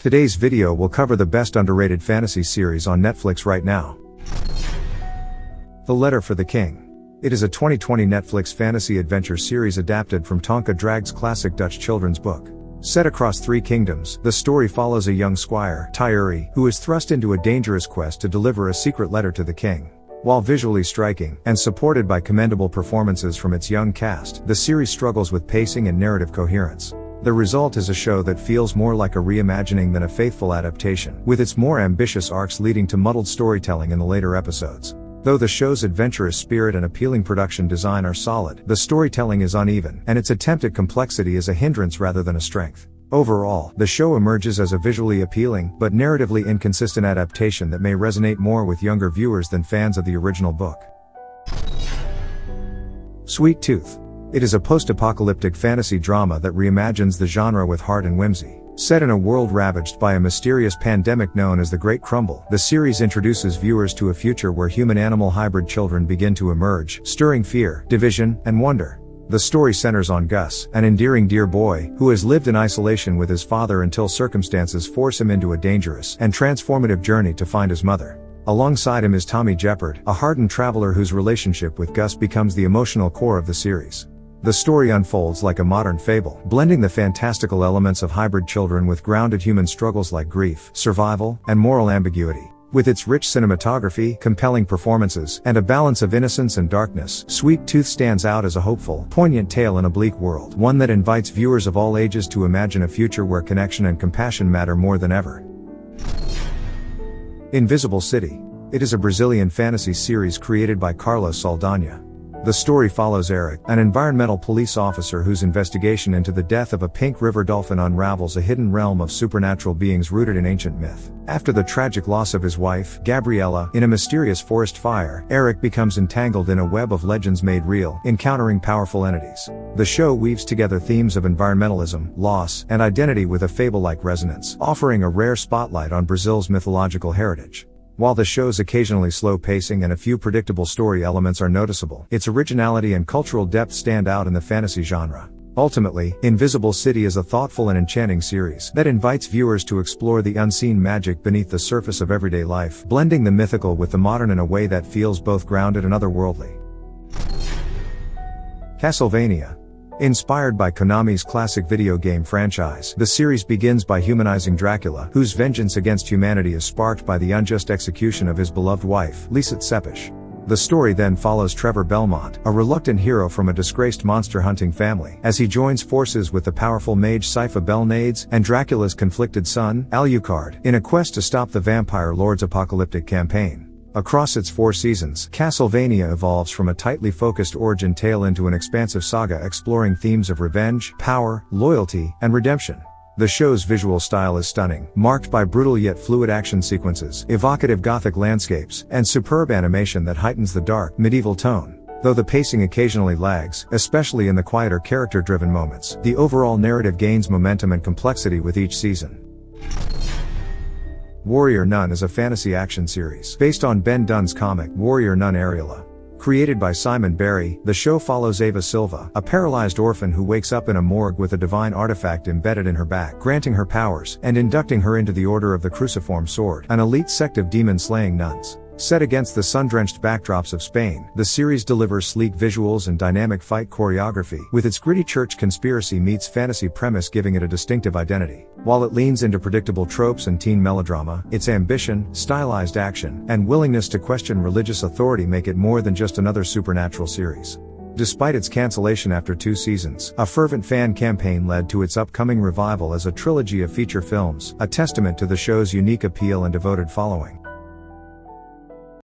Today's video will cover the best underrated fantasy series on Netflix right now. The Letter for the King. It is a 2020 Netflix fantasy adventure series adapted from Tonka Drag's classic Dutch children's book. Set across 3 kingdoms, the story follows a young squire, Tyuri, who is thrust into a dangerous quest to deliver a secret letter to the king. While visually striking, and supported by commendable performances from its young cast, the series struggles with pacing and narrative coherence. The result is a show that feels more like a reimagining than a faithful adaptation, with its more ambitious arcs leading to muddled storytelling in the later episodes. Though the show's adventurous spirit and appealing production design are solid, the storytelling is uneven, and its attempt at complexity is a hindrance rather than a strength. Overall, the show emerges as a visually appealing, but narratively inconsistent adaptation that may resonate more with younger viewers than fans of the original book. Sweet Tooth. It is a post-apocalyptic fantasy drama that reimagines the genre with heart and whimsy. Set in a world ravaged by a mysterious pandemic known as the Great Crumble, the series introduces viewers to a future where human-animal hybrid children begin to emerge, stirring fear, division, and wonder. The story centers on Gus, an endearing dear boy, who has lived in isolation with his father until circumstances force him into a dangerous and transformative journey to find his mother. Alongside him is Tommy Jeopard, a hardened traveler whose relationship with Gus becomes the emotional core of the series. The story unfolds like a modern fable, blending the fantastical elements of hybrid children with grounded human struggles like grief, survival, and moral ambiguity. With its rich cinematography, compelling performances, and a balance of innocence and darkness, Sweet Tooth stands out as a hopeful, poignant tale in a bleak world, one that invites viewers of all ages to imagine a future where connection and compassion matter more than ever. Invisible City. It is a Brazilian fantasy series created by Carlos Saldanha. The story follows Eric, an environmental police officer whose investigation into the death of a pink river dolphin unravels a hidden realm of supernatural beings rooted in ancient myth. After the tragic loss of his wife, Gabriella, in a mysterious forest fire, Eric becomes entangled in a web of legends made real, encountering powerful entities. The show weaves together themes of environmentalism, loss, and identity with a fable-like resonance, offering a rare spotlight on Brazil's mythological heritage. While the show's occasionally slow pacing and a few predictable story elements are noticeable, its originality and cultural depth stand out in the fantasy genre. Ultimately, Invisible City is a thoughtful and enchanting series that invites viewers to explore the unseen magic beneath the surface of everyday life, blending the mythical with the modern in a way that feels both grounded and otherworldly. Castlevania. Inspired by Konami's classic video game franchise, the series begins by humanizing Dracula, whose vengeance against humanity is sparked by the unjust execution of his beloved wife, Lisette Sepich. The story then follows Trevor Belmont, a reluctant hero from a disgraced monster-hunting family, as he joins forces with the powerful mage Sypha Belnades and Dracula's conflicted son, Alucard, in a quest to stop the Vampire Lord's apocalyptic campaign. Across its 4 seasons, Castlevania evolves from a tightly focused origin tale into an expansive saga exploring themes of revenge, power, loyalty, and redemption. The show's visual style is stunning, marked by brutal yet fluid action sequences, evocative gothic landscapes, and superb animation that heightens the dark, medieval tone. Though the pacing occasionally lags, especially in the quieter character-driven moments, the overall narrative gains momentum and complexity with each season. Warrior Nun is a fantasy action series based on Ben Dunn's comic Warrior Nun Areola. Created by Simon Barry, the show follows Ava Silva, a paralyzed orphan who wakes up in a morgue with a divine artifact embedded in her back, granting her powers, and inducting her into the Order of the Cruciform Sword, an elite sect of demon-slaying nuns. Set against the sun-drenched backdrops of Spain, the series delivers sleek visuals and dynamic fight choreography, with its gritty church conspiracy meets fantasy premise giving it a distinctive identity. While it leans into predictable tropes and teen melodrama, its ambition, stylized action, and willingness to question religious authority make it more than just another supernatural series. Despite its cancellation after 2 seasons, a fervent fan campaign led to its upcoming revival as a trilogy of feature films, a testament to the show's unique appeal and devoted following.